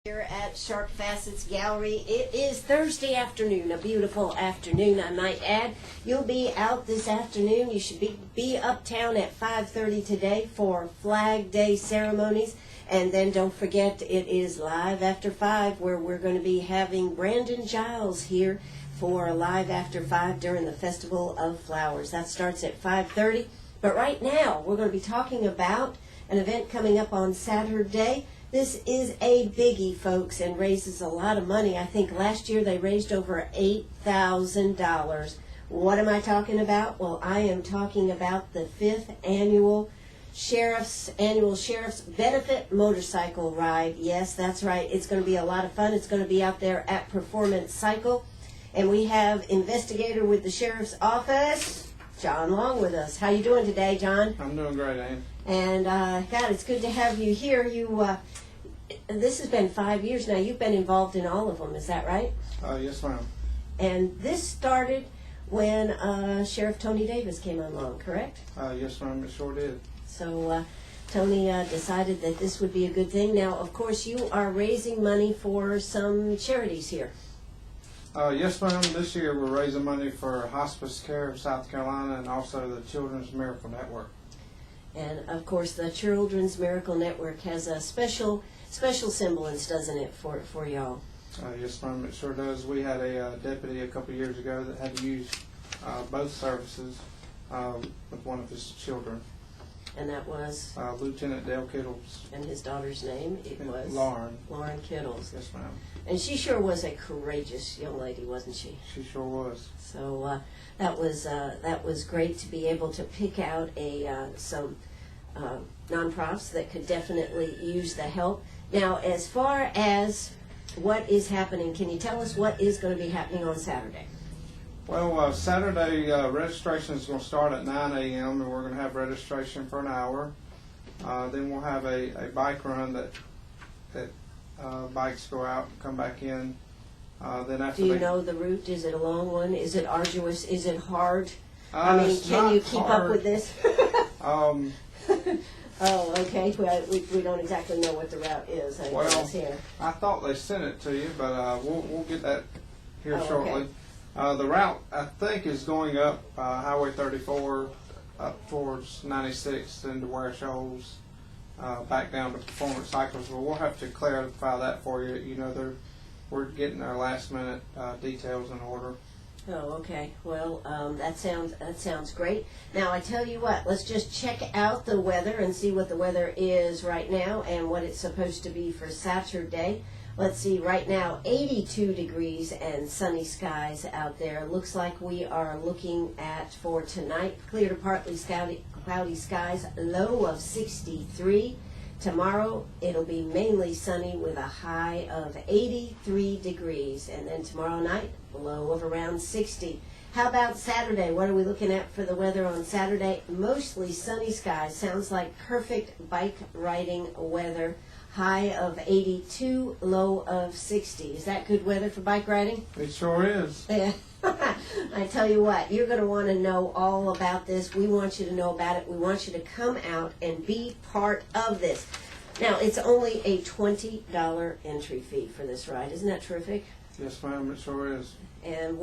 Here at Sharp Facets Gallery. It is Thursday afternoon, a beautiful afternoon, I might add. You'll be out this afternoon. You should be uptown at 5:30 today for Flag Day ceremonies. And then don't forget, it is Live After 5, where we're going to be having Brandon Giles here for Live After 5 during the Festival of Flowers. That starts at 5:30. But right now, we're going to be talking about an event coming up on Saturday. This is a biggie, folks, and raises a lot of money. I think last year they raised over $8,000. What am I talking about? Well, I am talking about the 5th annual Sheriff's Benefit Motorcycle Ride. Yes, that's right. It's going to be a lot of fun. It's going to be out there at Performance Cycle. And we have investigator with the Sheriff's Office, John Long, with us. How you doing today, John? I'm doing great, Ann. And, God, it's good to have you here. This has been 5 years now. You've been involved in all of them, is that right? Yes, ma'am. And this started when Sheriff Tony Davis came along, correct? Yes, ma'am, it sure did. So Tony decided that this would be a good thing. Now, of course, you are raising money for some charities here. Yes, ma'am. This year we're raising money for Hospice Care of South Carolina and also the Children's Miracle Network. And, of course, the Children's Miracle Network has a special semblance, doesn't it, for y'all? Yes, ma'am, it sure does. We had a deputy a couple of years ago that had to use both services with one of his children. And that was? Lieutenant Dale Kittles. And his daughter's name? It was? Lauren. Lauren Kittles. Yes, ma'am. And she sure was a courageous young lady, wasn't she? She sure was. So that was great to be able to pick out some nonprofits that could definitely use the help. Now, as far as what is happening, can you tell us what is going to be happening on Saturday? Well, Saturday registration is going to start at 9 a.m. and we're going to have registration for an hour. Then we'll have a bike run that bikes go out and come back in. Then after Do you know the route? Is it a long one? Is it arduous? Is it hard? It's can not you keep hard. up with this? Oh, okay. Well, we don't exactly know what the route is. I guess here. I thought they sent it to you, but we'll get that here shortly. Okay. The route, I think, is going up Highway 34 up towards 96 into Ware Shoals, back down to Performance Cycles. Well, we'll have to clarify that for you. You know, we're getting our last minute details in order. Oh, okay. Well, that sounds great. Now, I tell you what, let's just check out the weather and see what the weather is right now and what it's supposed to be for Saturday. Let's see, right now, 82 degrees and sunny skies out there. Looks like we are looking at, for tonight, clear to partly cloudy skies, low of 63. Tomorrow, it'll be mainly sunny with a high of 83 degrees. And then tomorrow night, low of around 60. How about Saturday? What are we looking at for the weather on Saturday? Mostly sunny skies. Sounds like perfect bike riding weather. High of 82, low of 60. Is that good weather for bike riding? It sure is. Yeah. I tell you what, you're going to want to know all about this. We want you to know about it. We want you to come out and be part of this. Now, it's only a $20 entry fee for this ride. Isn't that terrific? Yes, ma'am, it sure is. And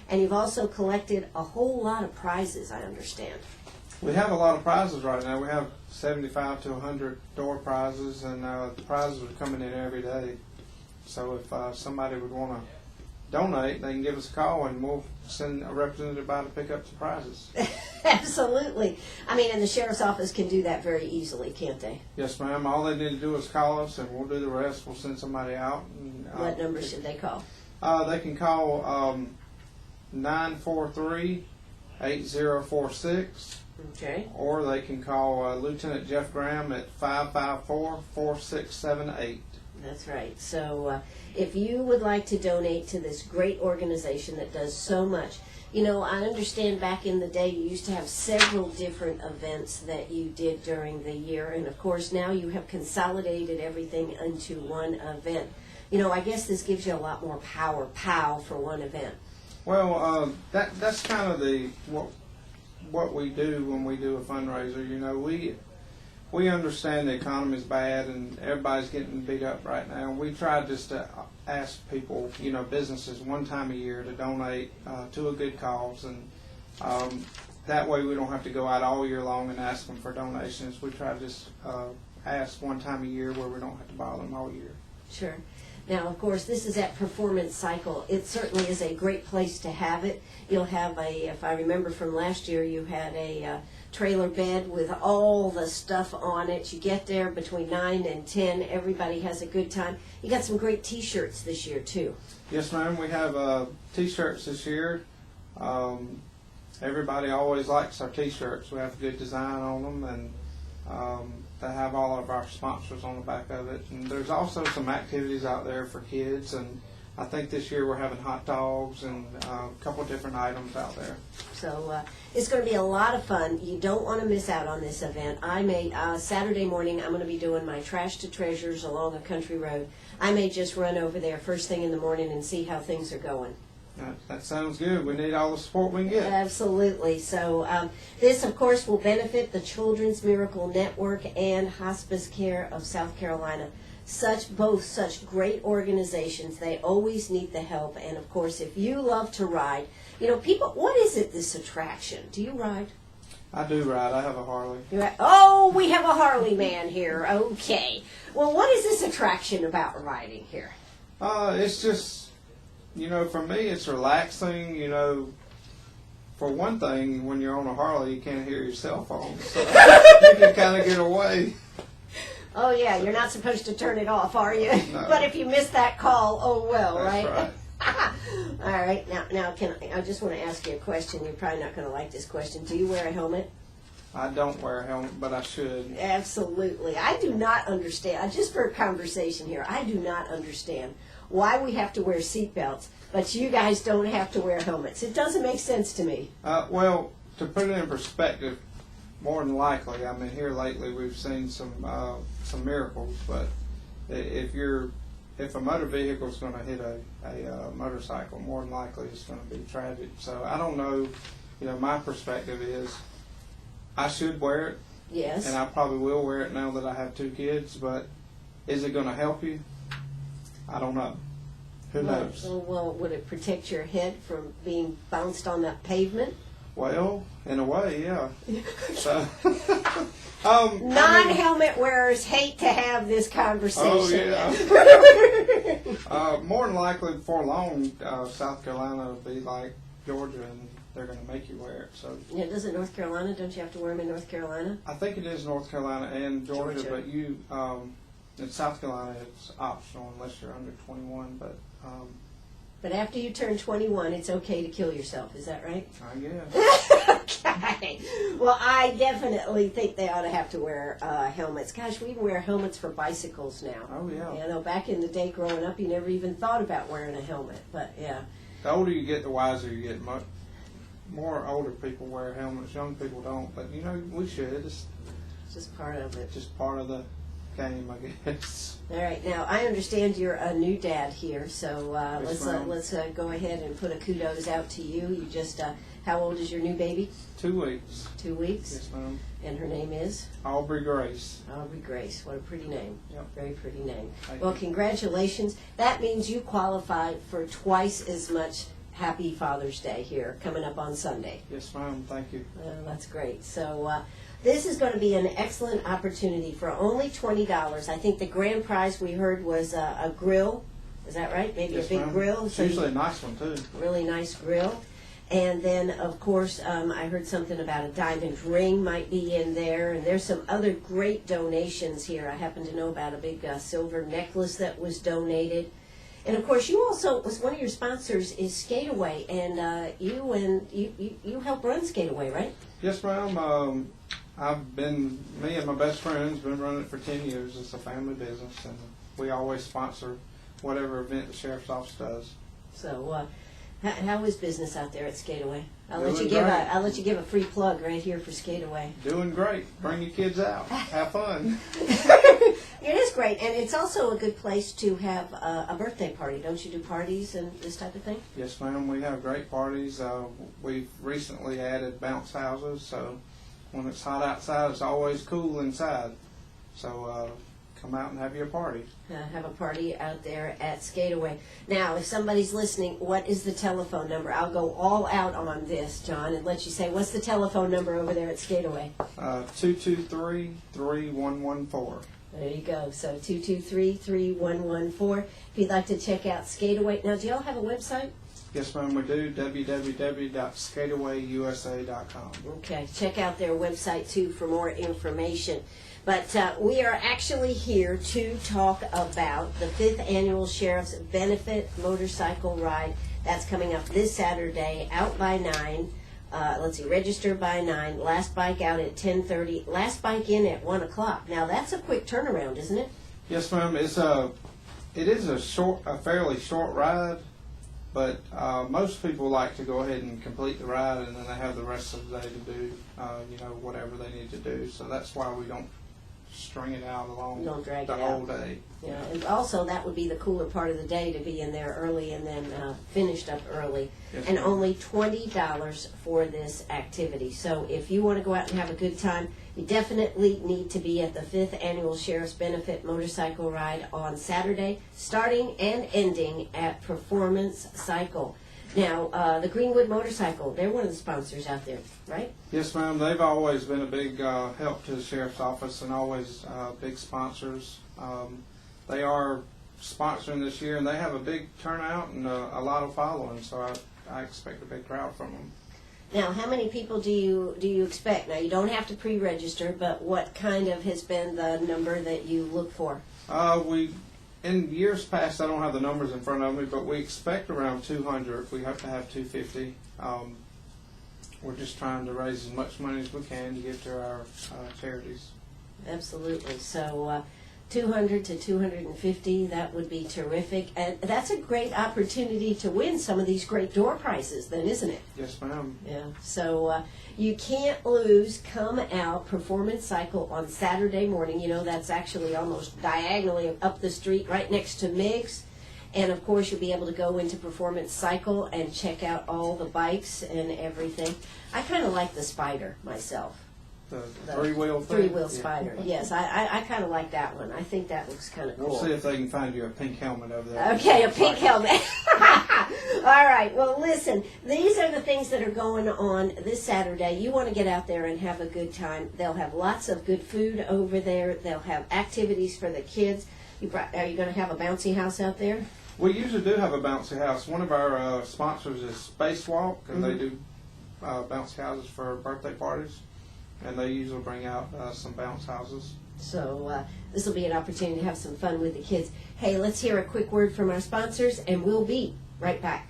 and you've also collected a whole lot of prizes, I understand. We have a lot of prizes right now. We have 75 to 100 door prizes, and the prizes are coming in every day. So if somebody would want to donate, they can give us a call, and we'll send a representative by to pick up some prizes. Absolutely. I mean, and the sheriff's office can do that very easily, can't they? Yes, ma'am. All they need to do is call us, and we'll do the rest. We'll send somebody out. And, what number should they call? They can call 943-8046. Okay. Or they can call Lieutenant Jeff Graham at 554-4678. That's right. So if you would like to donate to this great organization that does so much, you know, I understand back in the day you used to have several different events that you did during the year, and of course now you have consolidated everything into one event. You know, I guess this gives you a lot more power, for one event. Well, that's kind of what we do when we do a fundraiser. You know, we understand the economy's bad and everybody's getting beat up right now. We try just to ask people, businesses one time a year to donate to a good cause, and that way we don't have to go out all year long and ask them for donations. We try to just ask one time a year where we don't have to bother them all year. Sure. Now, of course, this is at Performance Cycle. It certainly is a great place to have it. You'll have if I remember from last year, you had a trailer bed with all the stuff on it. You get there between 9 and 10. Everybody has a good time. You got some great T-shirts this year, too. Yes, ma'am. We have T-shirts this year. Everybody always likes our T-shirts. We have a good design on them, and they have all of our sponsors on the back of it. And there's also some activities out there for kids, and I think this year we're having hot dogs and a couple different items out there. So it's going to be a lot of fun. You don't want to miss out on this event. Saturday morning, I'm going to be doing my Trash to Treasures along a country road. I may just run over there first thing in the morning and see how things are going. That sounds good. We need all the support we can get. Absolutely. So this, of course, will benefit the Children's Miracle Network and Hospice Care of South Carolina. Both such great organizations. They always need the help. And, of course, if you love to ride, people, what is it, this attraction? Do you ride? I do ride. I have a Harley. Oh, we have a Harley man here. Okay. Well, what is this attraction about riding here? It's just... for me, it's relaxing. For one thing, when you're on a Harley, you can't hear your cell phone, so you can kind of get away. Oh, yeah, you're not supposed to turn it off, are you? No. But if you miss that call, oh well, That's right? right. All right, now, I just want to ask you a question. You're probably not going to like this question. Do you wear a helmet? I don't wear a helmet, but I should. Absolutely. I do not understand. Just for a conversation here, I do not understand why we have to wear seatbelts, but you guys don't have to wear helmets. It doesn't make sense to me. Well, to put it in perspective, more than likely, here lately we've seen some miracles, but if a motor vehicle is going to hit a motorcycle, more than likely it's going to be tragic. So I don't know. My perspective is I should wear it. Yes. And I probably will wear it now that I have 2 kids, but is it going to help you? I don't know. Who knows? Well, would it protect your head from being bounced on that pavement? Well, in a way, yeah. So, non-helmet wearers hate to have this conversation. Oh, yeah. More than likely, before long, South Carolina will be like Georgia, and they're going to make you wear it. So, yeah, doesn't North Carolina? Don't you have to wear them in North Carolina? I think it is North Carolina and Georgia. But in South Carolina, it's optional unless you're under 21. But after you turn 21, it's okay to kill yourself. Is that right? I guess. Okay. Well, I definitely think they ought to have to wear helmets. Gosh, we wear helmets for bicycles now. Oh, yeah. Back in the day growing up, you never even thought about wearing a helmet. But, yeah. The older you get, the wiser you get. More older people wear helmets. Young people don't. But, we should. It's just part of it. Just part of the game, I guess. All right. Now, I understand you're a new dad here, so Yes, let's go ahead and put a kudos out to you. You just, how old is your new baby? 2 weeks. 2 weeks? Yes, ma'am. And her name is? Aubrey Grace. Aubrey Grace. What a pretty name. Yep. Very pretty name. Thank Well, you. congratulations. That means you qualify for twice as much Happy Father's Day here coming up on Sunday. Yes, ma'am. Thank you. That's great. So this is going to be an excellent opportunity for only $20. I think the grand prize we heard was a grill. Is that right? Maybe Yes, a big ma'am. grill. It's usually a nice one, too. Really nice grill. And then, of course, I heard something about a diamond ring might be in there. And there's some other great donations here. I happen to know about a big silver necklace that was donated. And, of course, you also, one of your sponsors is Skateaway. And you help run Skateaway, right? Yes, ma'am. Me and my best friend's been running it for 10 years. It's a family business, and we always sponsor whatever event the sheriff's office does. So, how is business out there at Skateaway? I'll Doing let you give a free plug right here for Skateaway. Doing great. Bring your kids out. Have fun. It is great, and it's also a good place to have a birthday party. Don't you do parties and this type of thing? Yes, ma'am. We have great parties. We've recently added bounce houses, so when it's hot outside, it's always cool inside. So come out and have your party. Have a party out there at Skateaway. Now, if somebody's listening, what is the telephone number? I'll go all out on this, John, and let you say, what's the telephone number over there at Skateaway? 223-3114. There you go. So 223-3114. If you'd like to check out Skateaway. Now, do y'all have a website? Yes, ma'am, we do. www.skateawayusa.com. Okay, check out their website, too, for more information. But we are actually here to talk about the 5th Annual Sheriff's Benefit Motorcycle Ride. That's coming up this Saturday, out by 9. Register by 9. Last bike out at 10:30. Last bike in at 1 o'clock. Now, that's a quick turnaround, isn't it? Yes, ma'am. It is a fairly short ride, but most people like to go ahead and complete the ride, and then they have the rest of the day to do, whatever they need to do. So that's why we don't string it out along Don't drag the it whole out. day. Yeah, and also that would be the cooler part of the day, to be in there early and then finished up early. Yes, And ma'am. only $20 for this activity. So if you want to go out and have a good time, you definitely need to be at the 5th Annual Sheriff's Benefit Motorcycle Ride on Saturday, starting and ending at Performance Cycle. Now, the Greenwood Motorcycle, they're one of the sponsors out there, right? Yes, ma'am. They've always been a big help to the sheriff's office and always big sponsors. They are sponsoring this year, and they have a big turnout and a lot of following. So I expect a big crowd from them. Now, how many people do you expect? Now, you don't have to pre-register, but what kind of has been the number that you look for? In years past, I don't have the numbers in front of me, but we expect around 200. We hope to have 250. We're just trying to raise as much money as we can to give to our charities. Absolutely. So 200 to 250, that would be terrific. And that's a great opportunity to win some of these great door prizes then, isn't it? Yes, ma'am. Yeah. So you can't lose. Come out, Performance Cycle on Saturday morning. You know, that's actually almost diagonally up the street right next to Miggs. And, of course, you'll be able to go into Performance Cycle and check out all the bikes and everything. I kind of like the Spider myself. The three-wheel thing? Three-wheel Yeah. Spider, yes. I kind of like that one. I think that looks kind of cool. We'll see if they can find you a pink helmet over there. Okay, a pink helmet. All right, well, listen, these are the things that are going on this Saturday. You want to get out there and have a good time. They'll have lots of good food over there. They'll have activities for the kids. Are you going to have a bouncy house out there? We usually do have a bouncy house. One of our sponsors is Spacewalk, and they do bouncy houses for birthday parties. And they usually bring out some bounce houses. So this will be an opportunity to have some fun with the kids. Hey, let's hear a quick word from our sponsors, and we'll be right back.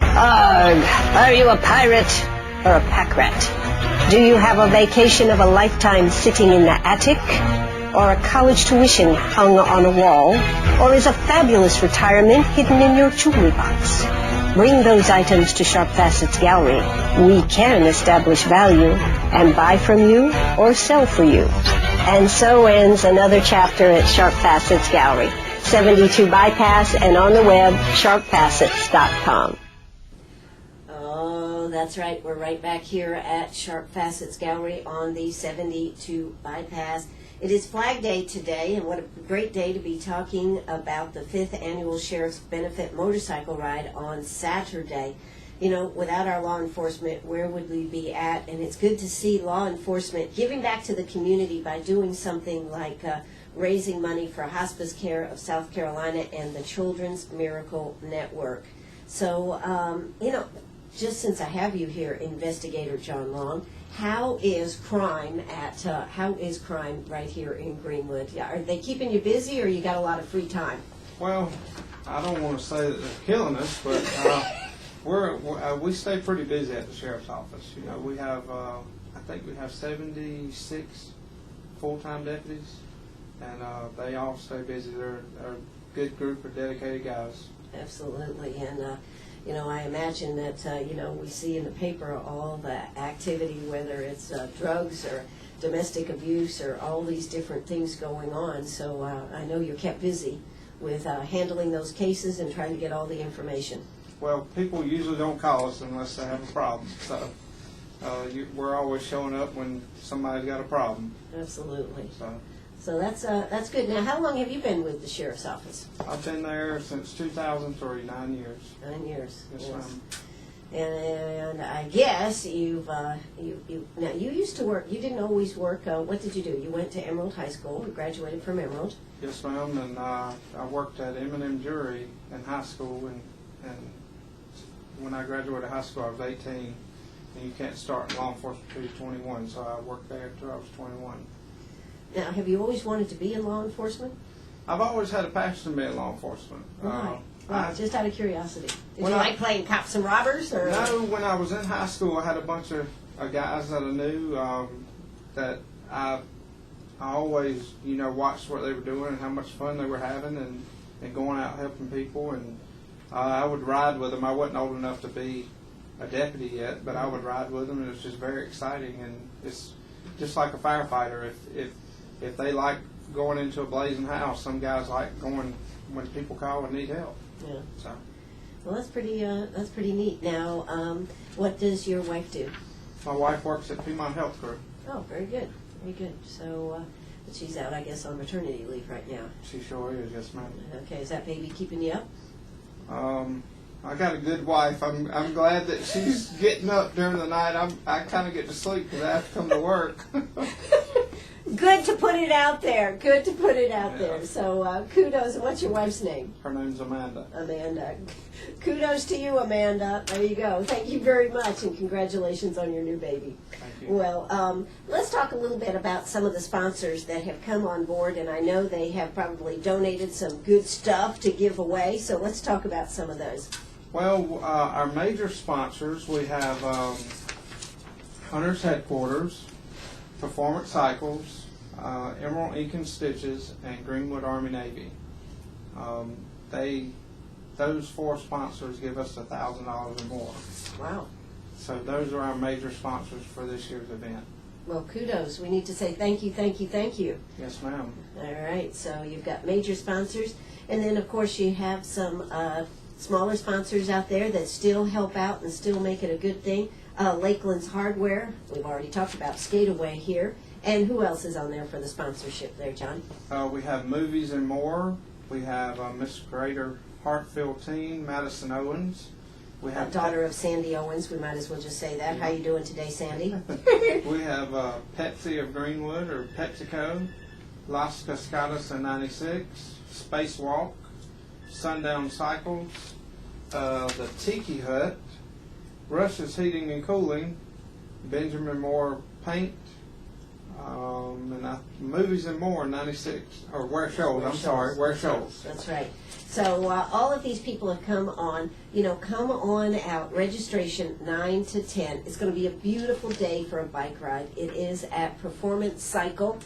Are you a pirate or a pack rat? Do you have a vacation of a lifetime sitting in the attic? Or a college tuition hung on a wall? Or is a fabulous retirement hidden in your jewelry box? Bring those items to Sharp Facets Gallery. We can establish value and buy from you or sell for you. And so ends another chapter at Sharp Facets Gallery, 72 Bypass, and on the web, sharpfacets.com. Oh, that's right. We're right back here at Sharp Facets Gallery on the 72 Bypass. It is Flag Day today, and what a great day to be talking about the 5th Annual Sheriff's Benefit Motorcycle Ride on Saturday. You know, without our law enforcement, where would we be at? And it's good to see law enforcement giving back to the community by doing something like raising money for Hospice Care of South Carolina and the Children's Miracle Network. So, just since I have you here, Investigator John Long, how is crime right here in Greenwood? Are they keeping you busy, or you got a lot of free time? Well, I don't want to say that they're killing us, but we stay pretty busy at the sheriff's office. You know, we have I think we have 76 full-time deputies, and they all stay busy. They're a good group of dedicated guys. Absolutely, and I imagine that we see in the paper all the activity, whether it's drugs or domestic abuse or all these different things going on. So I know you're kept busy with handling those cases and trying to get all the information. Well, people usually don't call us unless they have a problem. So we're always showing up when somebody's got a problem. Absolutely. So That's good. Now, how long have you been with the sheriff's office? I've been there since 2003, 9 years. 9 years. Yes, ma'am. And I guess you now you used to work. You didn't always work. What did you do? You went to Emerald High School. You graduated from Emerald. Yes, ma'am. And I worked at M&M Jury in high school, and when I graduated high school, I was 18, and you can't start in law enforcement until you're 21. So I worked there until I was 21. Now, have you always wanted to be in law enforcement? I've always had a passion to be in law enforcement. Right. Wow, just out of curiosity. Did When you I- like playing cops and robbers? Or? No, when I was in high school, I had a bunch of guys that I knew that I always, watched what they were doing and how much fun they were having and going out helping people. And I would ride with them. I wasn't old enough to be a deputy yet, but I would ride with them, and it was just very exciting. And it's just like a firefighter. If they like going into a blazing house, some guys like going when people call and need help. Yeah. So. Well, that's pretty neat. Now, what does your wife do? My wife works at Piedmont Health Group. Oh, very good, very good. So, but she's out, I guess, on maternity leave right now. She sure is, yes, ma'am. Okay, is that baby keeping you up? I got a good wife. I'm glad that she's getting up during the night. I kind of get to sleep because I have to come to work. Good to put it out there. Good to put it out Yeah. there. So kudos. And what's your wife's name? Her name's Amanda. Amanda. Kudos to you, Amanda. There you go. Thank you very much, and congratulations on your new baby. Thank you. Well, let's talk a little bit about some of the sponsors that have come on board, and I know they have probably donated some good stuff to give away, so let's talk about some of those. Well, our major sponsors, we have Hunter's Headquarters, Performance Cycles, Emerald Ink and Stitches, and Greenwood Army Navy. Those four sponsors give us $1,000 or more. Wow. So those are our major sponsors for this year's event. Well, kudos. We need to say thank you, thank you, thank you. Yes, ma'am. All right, so you've got major sponsors, and then, of course, you have some smaller sponsors out there that still help out and still make it a good thing. Lakeland's Hardware, we've already talked about Skateaway here. And who else is on there for the sponsorship there, John? We have Movies and More. We have Miss Greater Hartfield Teen, Madison Owens. We have Daughter of Sandy Owens, we might as well just say that. How you doing today, Sandy? We have Pepsi of Greenwood, or PepsiCo, Las Cascadas in 96, Spacewalk, Sundown Cycles, the Tiki Hut, Rush's Heating and Cooling, Benjamin Moore Paint, and Movies and More in 96, or Ware Shoals, Ware Shoals. That's right. So all of these people have come on, come on out. Registration 9 to 10. It's going to be a beautiful day for a bike ride. It is at Performance Cycle.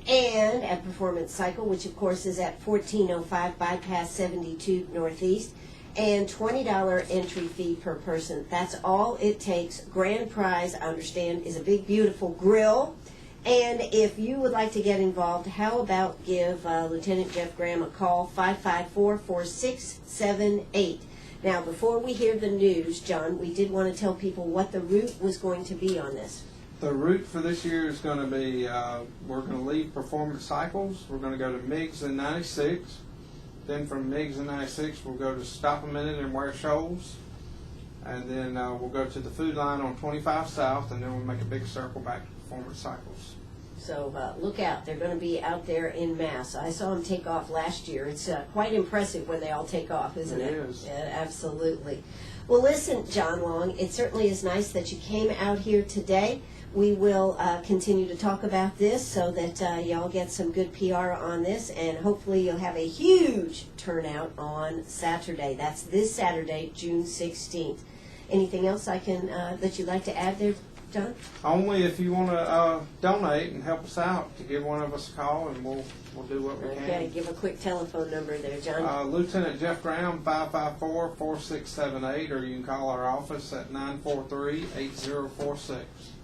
And at Performance Cycle, which of course is at 1405 Bypass 72 Northeast. And $20 entry fee per person. That's all it takes. Grand prize, I understand, is a big, beautiful grill. And if you would like to get involved, how about give Lieutenant Jeff Graham a call, 554-4678. Now, before we hear the news, John, we did want to tell people what the route was going to be on this. The route for this year is going to be, we're going to leave Performance Cycles. We're going to go to Miggs in 96. Then from Miggs in 96, we'll go to Stop a Minute and Ware Shoals. And then we'll go to the Food Line on 25 South, and then we'll make a big circle back to Performance Cycles. So look out. They're going to be out there in mass. I saw them take off last year. It's quite impressive when they all take off, isn't it? It is. Yeah, absolutely. Well, listen, John Long, it certainly is nice that you came out here today. We will continue to talk about this so that y'all get some good PR on this, and hopefully you'll have a huge turnout on Saturday. That's this Saturday, June 16th. Anything else that you'd like to add there, John? Only if you want to donate and help us out, to give one of us a call, and we'll do what we Okay, can. give a quick telephone number there, John. Lieutenant Jeff Graham, 554-4678, or you can call our office at 943-8046.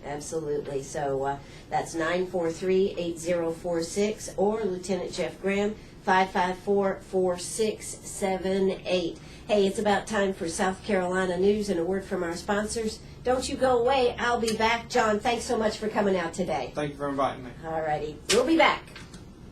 Absolutely. So that's 943-8046 or Lieutenant Jeff Graham, 554-4678. Hey, it's about time for South Carolina news and a word from our sponsors. Don't you go away. I'll be back. John, thanks so much for coming out today. Thank you for inviting me. All righty. We'll be back.